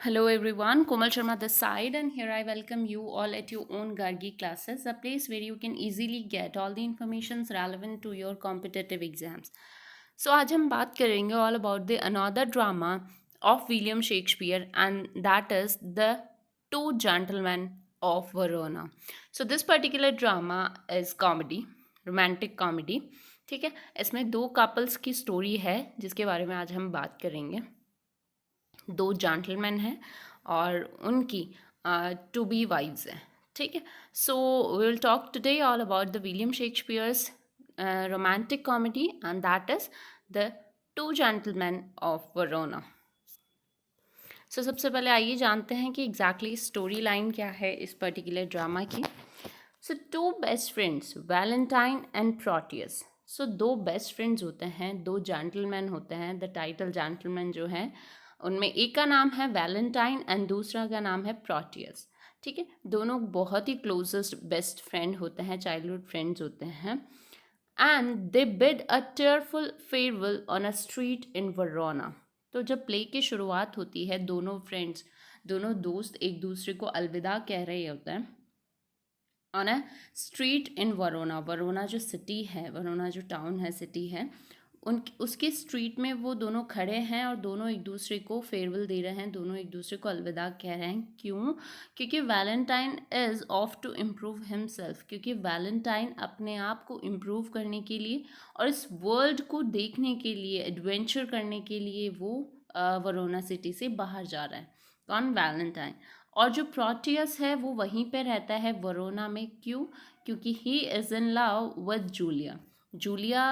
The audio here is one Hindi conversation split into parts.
Hello everyone, Komal Sharma this side, and here I welcome you all at your own Gargi classes, a place where you can easily get all the informations relevant to your competitive exams. So आज हम बात करेंगे all about the another drama of William Shakespeare, and that is the Two Gentlemen of Verona. So this particular drama is comedy, romantic comedy. ठीक है, इसमें दो कपल्स की स्टोरी है जिसके बारे में आज हम बात करेंगे. दो जेंटलमैन हैं और उनकी टू बी वाइव्स हैं. ठीक है, so we will talk today all about the William Shakespeare's romantic comedy, and that is the two gentlemen of Verona. So सबसे पहले आइए जानते हैं कि एग्जैक्टली स्टोरी लाइन क्या है इस पर्टिकुलर ड्रामा की. So two best friends, Valentine and Proteus. So दो बेस्ट फ्रेंड्स होते हैं, दो जेंटलमैन होते हैं. द टाइटल जेंटलमैन जो है उनमें एक का नाम है वैलेंटाइन एंड दूसरा का नाम है प्रोटियस. ठीक है, दोनों बहुत ही क्लोजेस्ट बेस्ट फ्रेंड होते हैं, चाइल्डहुड फ्रेंड्स होते हैं. And they bid a tearful farewell on a street in Verona. तो जब प्ले की शुरुआत होती है, दोनों फ्रेंड्स, दोनों दोस्त एक दूसरे को अलविदा कह रहे होते हैं ऑन अ स्ट्रीट इन वरोना. वरोना जो सिटी है, वरोना जो टाउन है, सिटी है, उन उसके स्ट्रीट में वो दोनों खड़े हैं और दोनों एक दूसरे को फेयरवेल दे रहे हैं, दोनों एक दूसरे को अलविदा कह रहे हैं. क्यों? क्योंकि Valentine is off to improve himself. क्योंकि वैलेंटाइन अपने आप को इम्प्रूव करने के लिए और इस वर्ल्ड को देखने के लिए, एडवेंचर करने के लिए वो वरोना सिटी से बाहर जा रहा है. कौन? वैलेंटाइन. और जो प्रोटियस है वो वहीं पे रहता है वरोना में. क्यों? क्योंकि ही is in love with Julia. Julia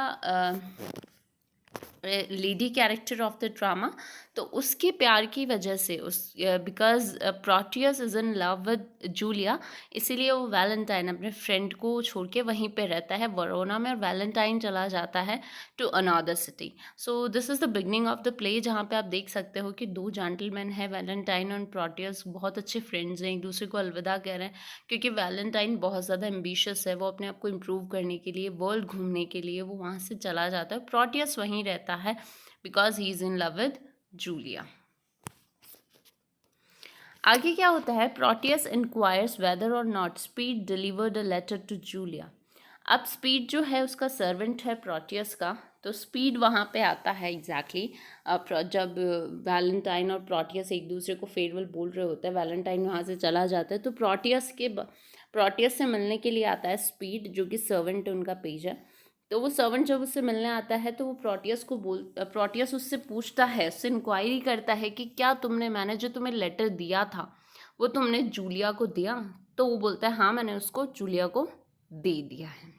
lady character of the drama. तो उसके प्यार की वजह से, उस because Proteus is in love with Julia, इसीलिए वो वैलेंटाइन अपने फ्रेंड को छोड़ के वहीं पे रहता है वरोना में, और वैलेंटाइन चला जाता है to another city. So this is the beginning of the play, जहाँ पे आप देख सकते हो कि दो जेंटलमैन हैं, वैलेंटाइन और प्रोटियस, बहुत अच्छे फ्रेंड्स हैं, एक दूसरे को अलविदा कह रहे हैं. क्योंकि वैलेंटाइन बहुत ज़्यादा एम्बिशियस है, वो अपने आप को इम्प्रूव करने के लिए, वर्ल्ड घूमने के लिए वो वहाँ से चला जाता है. प्रोटियस वहीं रहता है because he is in love with Julia. आगे क्या होता है? Proteus inquires whether or not Speed delivered a letter to Julia. अब स्पीड जो है उसका सर्वेंट है प्रोटियस का, तो स्पीड वहाँ पे आता है एग्जैक्टली जब वैलेंटाइन और प्रोटियस एक दूसरे को फेयरवेल बोल रहे होते हैं, वैलेंटाइन वहाँ से चला जाता है, तो प्रोटियस से मिलने के लिए आता है स्पीड, जो कि सर्वेंट उनका पेज है. तो वो सर्वेंट जब उससे मिलने आता है तो वो प्रोटियस उससे पूछता है, उससे इंक्वायरी करता है कि क्या मैंने जो तुम्हें लेटर दिया था वो तुमने जूलिया को दिया? तो वो बोलता है हाँ, मैंने उसको जूलिया को दे दिया है.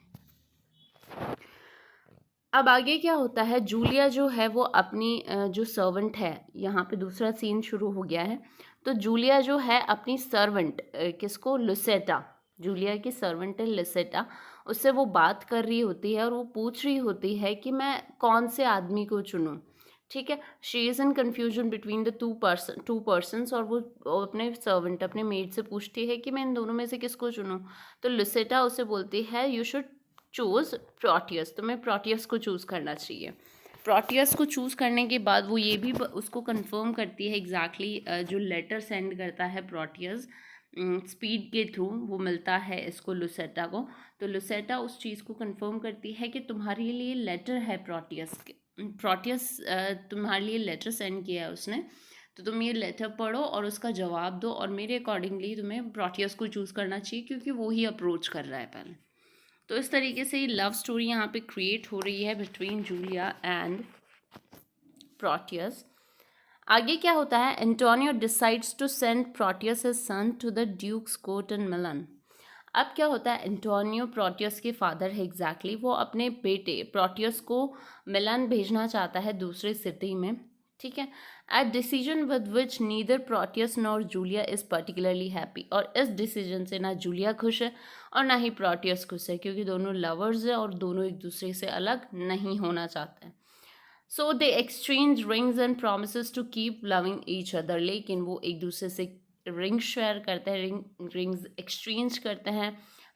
अब आगे क्या होता है? जूलिया जो है वो अपनी जो सर्वेंट है, यहाँ पे दूसरा सीन शुरू हो गया है. तो जूलिया जो है अपनी सर्वेंट, किसको? लुसेटा. जूलिया की सर्वेंट है लुसेटा, उससे वो बात कर रही होती है और वो पूछ रही होती है कि मैं कौन से आदमी को चुनूं. ठीक है, she is in confusion between the two persons, और वो अपने सर्वेंट, अपने मेड से पूछती है कि मैं इन दोनों में से किसको चुनूं. तो लुसेटा उसे बोलती है यू शुड चूज़ प्रोटियस. तुम्हें प्रोटियस को चूज़ करना चाहिए. प्रोटियस को चूज़ करने के बाद वो ये भी उसको कंफर्म करती है एग्जैक्टली जो लेटर सेंड करता है प्रोटियस स्पीड के थ्रू, वो मिलता है इसको लुसेटा को. तो लुसेटा उस चीज़ को कंफर्म करती है कि तुम्हारे लिए लेटर है प्रोटियस तुम्हारे लिए लेटर सेंड किया है उसने, तो तुम ये लेटर पढ़ो और उसका जवाब दो, और मेरे अकॉर्डिंगली तुम्हें प्रोटियस को चूज़ करना चाहिए क्योंकि वो ही अप्रोच कर रहा है पहले. तो इस तरीके से लव स्टोरी यहाँ पे क्रिएट हो रही है बिटवीन जूलिया एंड प्रोटियस. आगे क्या होता है? Antonio decides to send Proteus his son to the duke's court in Milan. अब क्या होता है? एंटोनियो प्रोटियस के फादर है एग्जैक्टली, वो अपने बेटे प्रोटियस को मिलान भेजना चाहता है, दूसरे सिटी में. ठीक है, at decision with which neither Proteus nor Julia is particularly happy. और इस डिसीजन से ना जूलिया खुश है और ना ही प्रोटियस खुश है, क्योंकि दोनों लवर्स हैं और दोनों एक दूसरे से अलग नहीं होना चाहते हैं. So they exchange rings and promise to keep loving each other. लेकिन वो एक दूसरे से रिंग शेयर करते हैं, रिंग्स एक्सचेंज करते हैं,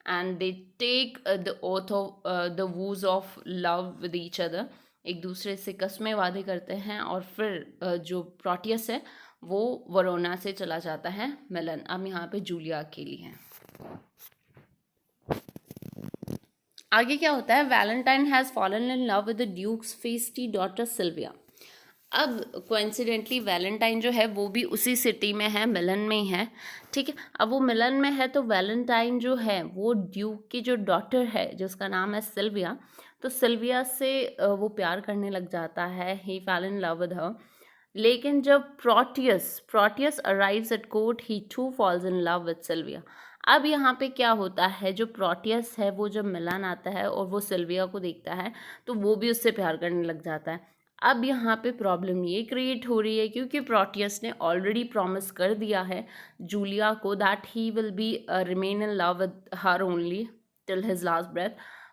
and they take the oath of the vows of love with each other. एक दूसरे से कस्में वादे करते हैं, और फिर जो प्रोटियस है वो वरोना से चला जाता है मिलन। अब यहाँ पे जूलिया अकेली है। आगे क्या होता है, Valentine has fallen in love with the duke's feisty daughter Silvia. अब कोइंसिडेंटली वैलेंटाइन जो है वो भी उसी सिटी में है, मिलन में ही है, ठीक है। अब वो मिलन में है तो वैलेंटाइन जो है वो ड्यूक की जो डॉटर है जिसका नाम है सिल्विया, तो सिल्विया से वो प्यार करने लग जाता है, ही फैल इन लव विद हर। लेकिन जब Proteus arrives at court he too falls in love with Silvia. अब यहाँ पे क्या होता है, जो प्रोटियस है वो जब मिलान आता है और वो सिल्विया को देखता है तो वो भी उससे प्यार करने लग जाता है। अब यहाँ पे प्रॉब्लम ये क्रिएट हो रही है क्योंकि प्रोटियस ने ऑलरेडी प्रॉमिस कर दिया है जूलिया को that he will be remain in love with her only till his last breath.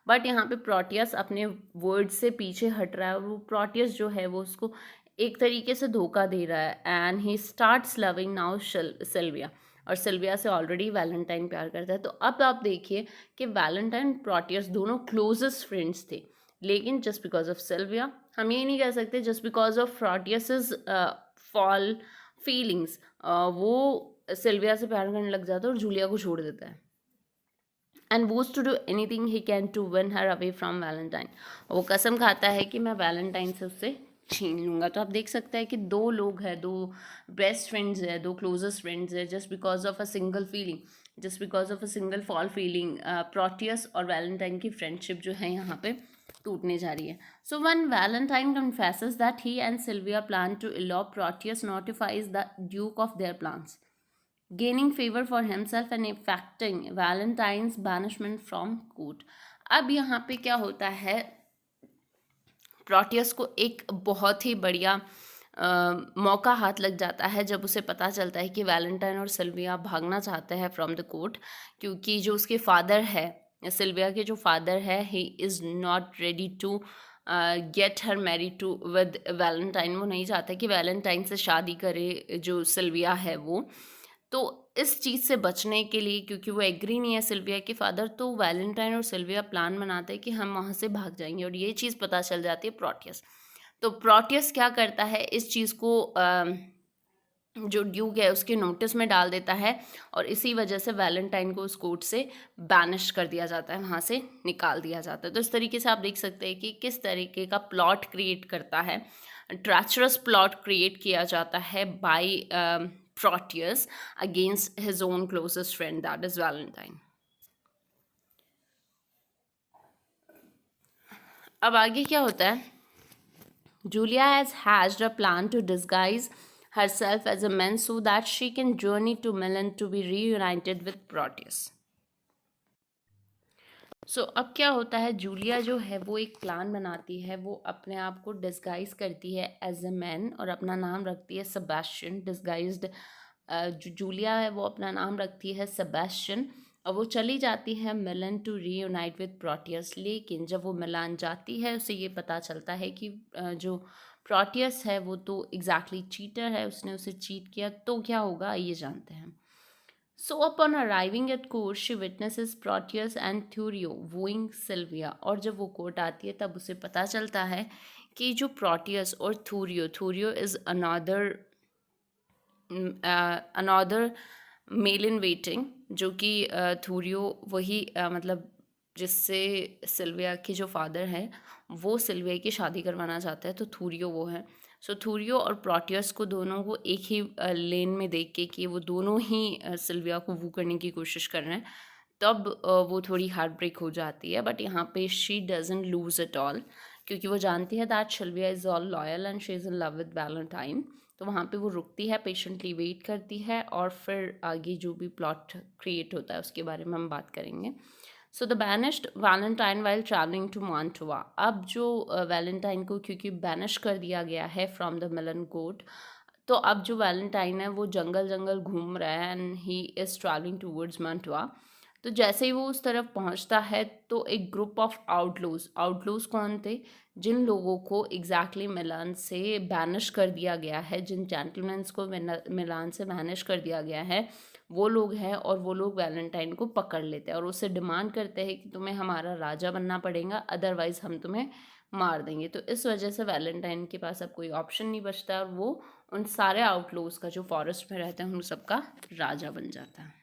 But यहाँ पे प्रोटियस अपने वर्ड से पीछे हट रहा है और वो प्रोटियस जो है वो उसको एक तरीके से धोखा दे रहा है and he starts loving now Silvia. और सिल्विया से ऑलरेडी वैलेंटाइन प्यार करता है। तो अब आप देखिए कि वैलेंटाइन प्रोटियस दोनों क्लोजेस्ट फ्रेंड्स थे, लेकिन जस्ट बिकॉज ऑफ सिल्विया, हम ये नहीं कह सकते just because of Proteus fall feelings, वो सिल्विया से प्यार करने लग जाता है और जूलिया को छोड़ देता है and vows to do anything he can to win her away from Valentine. वो कसम खाता है कि मैं वैलेंटाइन से उससे छीन लूँगा। तो आप देख सकते हैं कि दो लोग हैं, दो बेस्ट फ्रेंड्स हैं, दो क्लोजेस्ट फ्रेंड्स हैं, just because of a single feeling, just because of a single fall feeling Proteus और वैलेंटाइन की फ्रेंडशिप जो है यहाँ पे टूटने जा रही है। So one Valentine confesses that he and Silvia plan to elope, Proteus notifies the duke of their plans, gaining favor for himself and effecting Valentine's banishment from court। अब यहाँ पे क्या होता है, प्रोटियस को एक बहुत ही बढ़िया मौका हाथ लग जाता है जब उसे पता चलता है कि वैलेंटाइन और सिल्विया भागना चाहते हैं फ्रॉम द कोर्ट, क्योंकि जो उसके फादर है, सिल्विया के जो फादर है, he is not ready to get her married to with Valentine. वो नहीं चाहता कि वैलेंटाइन से शादी करे जो सिल्विया है वो। तो इस चीज़ से बचने के लिए, क्योंकि वो एग्री नहीं है सिल्विया के फादर, तो वैलेंटाइन और सिल्विया प्लान बनाते हैं कि हम वहाँ से भाग जाएंगे, और ये चीज़ पता चल जाती है प्रोटियस। तो प्रोटियस क्या करता है, इस चीज़ को जो ड्यूक है उसके नोटिस में डाल देता है और इसी वजह से वैलेंटाइन को उस कोर्ट से बैनिश कर दिया जाता है, वहाँ से निकाल दिया जाता है। तो इस तरीके से आप देख सकते हैं कि किस तरीके का प्लॉट क्रिएट करता है, ट्रैचरस प्लॉट क्रिएट किया जाता है by Proteus against his own closest friend that is Valentine. अब आगे क्या होता है, Julia has hatched a plan to disguise herself as a man so that she can journey to Milan to be reunited with Proteus। अब क्या होता है, जूलिया जो है वो एक प्लान बनाती है, वो अपने आप को डिस्गाइज करती है एज अ मैन और अपना नाम रखती है सेबेस्टियन। डिस्गाइज्ड जो जूलिया है वो अपना नाम रखती है सेबेस्टियन और वो चली जाती है मिलन टू रीयूनाइट विद प्रोटियस। लेकिन जब वो मिलान जाती है उसे ये पता चलता है कि जो प्रोटियस है वो तो एग्जैक्टली चीटर है, उसने उसे चीट किया। तो क्या होगा ये जानते हैं। So upon arriving at court she witnesses Proteus and Thurio wooing Silvia. और जब वो कोर्ट आती है तब उसे पता चलता है कि जो प्रोटियस और Thurio is another male in waiting, जो कि थ्यूरियो वही मतलब जिससे सिल्विया के जो फादर हैं वो सिल्विया की शादी करवाना चाहता है, तो थ्यूरियो वो है। थ्यूरियो और प्रोटियस को दोनों को एक ही लेन में देख के कि वो दोनों ही सिल्विया को वू करने की कोशिश कर रहे हैं, तब वो थोड़ी हार्ट ब्रेक हो जाती है। बट यहाँ पे she doesn't lose at all, क्योंकि वो जानती है that Silvia is all loyal and she is in love with Valentine. तो वहाँ पे वो रुकती है, पेशेंटली वेट करती है और फिर आगे जो भी प्लॉट क्रिएट होता है उसके बारे में हम बात करेंगे। So the banished Valentine while travelling to Mantua. अब जो वैलेंटाइन को क्योंकि बैनिश कर दिया गया है फ्रॉम द मिलन कोर्ट, तो अब जो वैलेंटाइन है वो जंगल जंगल घूम रहा है and he is travelling towards Mantua. तो जैसे ही वो उस तरफ पहुंचता है तो एक ग्रुप ऑफ आउटलूज कौन थे, जिन लोगों को एग्जैक्टली मिलान से बैनिश कर दिया गया है, जिन जेंटलमैन्स को मिलान से बैनिश कर दिया गया है, वो लोग हैं। और वो लोग वैलेंटाइन को पकड़ लेते हैं और उससे डिमांड करते हैं कि तुम्हें हमारा राजा बनना पड़ेगा, अदरवाइज़ हम तुम्हें मार देंगे। तो इस वजह से वैलेंटाइन के पास अब कोई ऑप्शन नहीं बचता और वो उन सारे आउटलॉज का जो फॉरेस्ट में रहते हैं उन सबका राजा बन जाता है।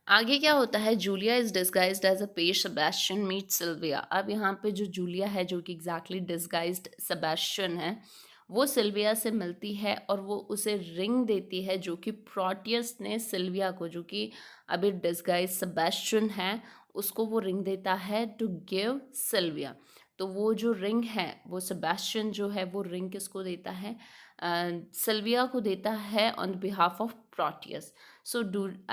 आगे क्या होता है, Julia is disguised as a page Sebastian meet Silvia. अब यहाँ पे जो जूलिया है जो कि एग्जैक्टली डिस्गाइज्ड सेबेस्टियन है, वो सिल्विया से मिलती है और वो उसे रिंग देती है जो कि प्रोटियस ने सिल्विया को, जो कि अभी डिस्गाइज सेबेस्टियन है, उसको वो रिंग देता है टू गिव सिल्विया। तो वो जो रिंग है वो सेबेस्टियन जो है वो रिंग किसको देता है, सिल्विया को देता है ऑन बिहाफ ऑफ प्रोटियस। सो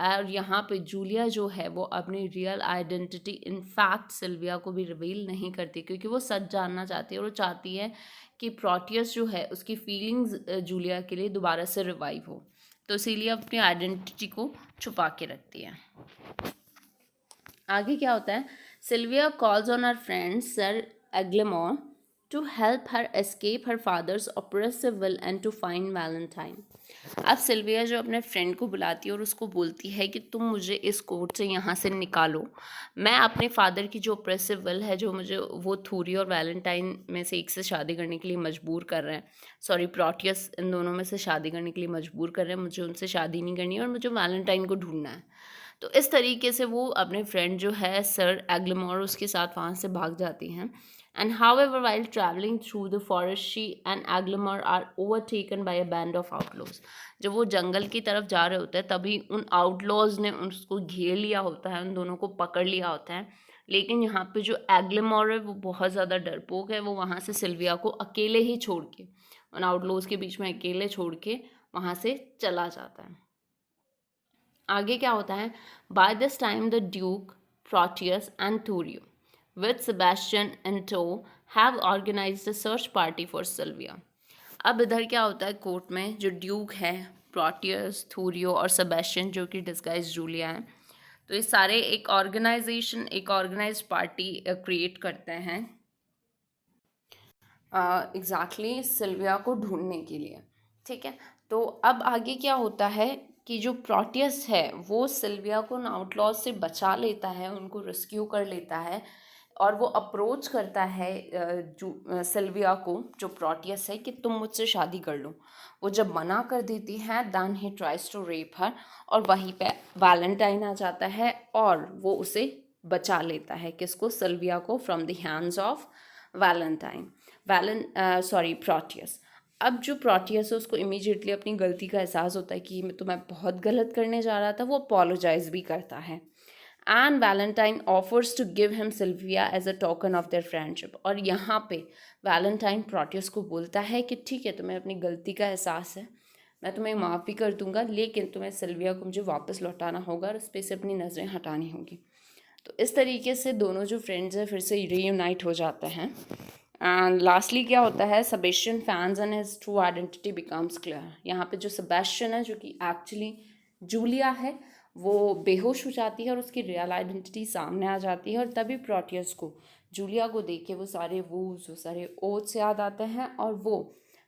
और यहाँ पे जूलिया जो है वो अपनी रियल आइडेंटिटी इनफैक्ट सिल्विया को भी रिवील नहीं करती, क्योंकि वो सच जानना चाहती है और वो चाहती है कि प्रोटियस जो है उसकी फीलिंग्स जूलिया के लिए दोबारा से रिवाइव हो, तो इसीलिए अपनी आइडेंटिटी को छुपा के रखती है। आगे क्या होता है, Silvia calls on her friend sir Eglamour to help her escape her father's oppressive will and to find Valentine। अब सिल्विया जो अपने फ्रेंड को बुलाती है और उसको बोलती है कि तुम मुझे इस कोर्ट से यहाँ से निकालो, मैं अपने फादर की जो ऑप्रेसिव विल है, जो मुझे वो थूरी और वैलेंटाइन में से एक से शादी करने के लिए मजबूर कर रहे हैं, सॉरी प्रोटियस, इन दोनों में से शादी करने के लिए मजबूर कर रहे हैं, मुझे उनसे शादी नहीं करनी है और मुझे वैलेंटाइन को ढूंढना है। तो इस तरीके से वो अपने फ्रेंड जो है सर एग्लेमोर उसके साथ वहाँ से भाग जाती हैं। And however, while traveling through the forest, she and Aglamar are overtaken by a band of outlaws। जब वो जंगल की तरफ जा रहे होते हैं तभी उन आउटलॉज ने उसको घेर लिया होता है, उन दोनों को पकड़ लिया होता है। लेकिन यहाँ पे जो एग्लेमोर है वो बहुत ज़्यादा डरपोक है, वो वहाँ से सिल्विया को अकेले ही छोड़ के, उन आउटलॉज के बीच में अकेले छोड़ के वहाँ से चला जाता है। आगे क्या होता है, by this time the duke, Proteus and Thurio with Sebastian in tow have organized a search party for Sylvia। अब इधर क्या होता है, कोर्ट में जो ड्यूक है, प्रोटियस, थूरियो और सेबेस्टियन जो कि डिस्गाइज जूलिया है, तो ये सारे एक ऑर्गेनाइज पार्टी क्रिएट करते हैं एग्जैक्टली सिल्विया को ढूंढने के लिए। ठीक है, तो अब आगे क्या होता है कि जो प्रोटियस है वो सिल्विया को उन आउटलॉज से बचा लेता है, उनको रेस्क्यू कर लेता है और वो अप्रोच करता है सिल्विया को, जो प्रोटियस है, कि तुम मुझसे शादी कर लो। वो जब मना कर देती है then he tries to rape her, और वहीं पे वैलेंटाइन आ जाता है और वो उसे बचा लेता है, किसको, सिल्विया को, from the hands of Valentine, Proteus. अब जो प्रोटियस है उसको इमीडिएटली अपनी गलती का एहसास होता है कि तो मैं बहुत गलत करने जा रहा था, वो अपोलोजाइज भी करता है। And Valentine offers to give him Silvia as a token of their friendship. और यहाँ पे वैलेंटाइन प्रोटियस को बोलता है कि ठीक है, तुम्हें अपनी गलती का एहसास है, मैं तुम्हें माफ़ भी कर दूंगा, लेकिन तुम्हें सिल्विया को मुझे वापस लौटाना होगा और उस पर से अपनी नज़रें हटानी होगी। तो इस तरीके से दोनों जो फ्रेंड्स हैं फिर से रीयूनाइट हो जाते हैं। एंड लास्टली क्या होता है, Sebastian fans and his true identity becomes clear. यहाँ पे जो सेबेस्टियन है जो कि एक्चुअली जूलिया है, वो बेहोश हो जाती है और उसकी रियल आइडेंटिटी सामने आ जाती है, और तभी प्रोटियस को जूलिया को देख के वो सारे ओथ्स याद आते हैं और वो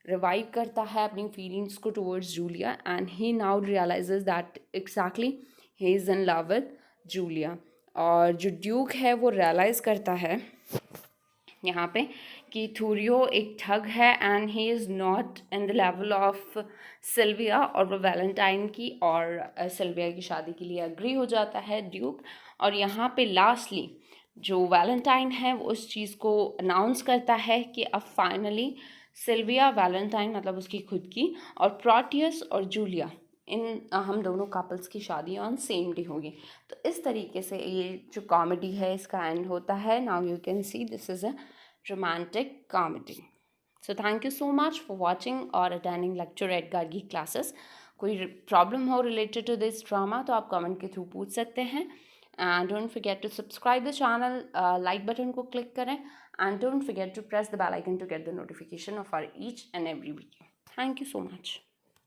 रिवाइव करता है अपनी फीलिंग्स को towards Julia, and he now realizes that exactly he is in love with Julia. और जो ड्यूक है वो रियलाइज़ करता है यहाँ पे कि थूरियो एक ठग है and he is not in the level of Silvia, और वो वैलेंटाइन की और सिल्विया की शादी के लिए एग्री हो जाता है ड्यूक। और यहाँ पे लास्टली जो वैलेंटाइन है वो उस चीज़ को अनाउंस करता है कि अब फाइनली सिल्विया, वैलेंटाइन मतलब उसकी खुद की, और प्रोटियस और जूलिया, इन हम दोनों कपल्स की शादी ऑन सेम डे होगी। तो इस तरीके से ये जो कॉमेडी है इसका एंड होता है। Now you can see this is a romantic comedy. So thank you so much for watching और attending lecture at Gargi classes. कोई प्रॉब्लम हो रिलेटेड टू दिस ड्रामा तो आप कमेंट के थ्रू पूछ सकते हैं। And don't forget to subscribe the channel, like button को क्लिक करें, and don't forget to press the bell icon to get the notification of our each and every video. Thank you so much.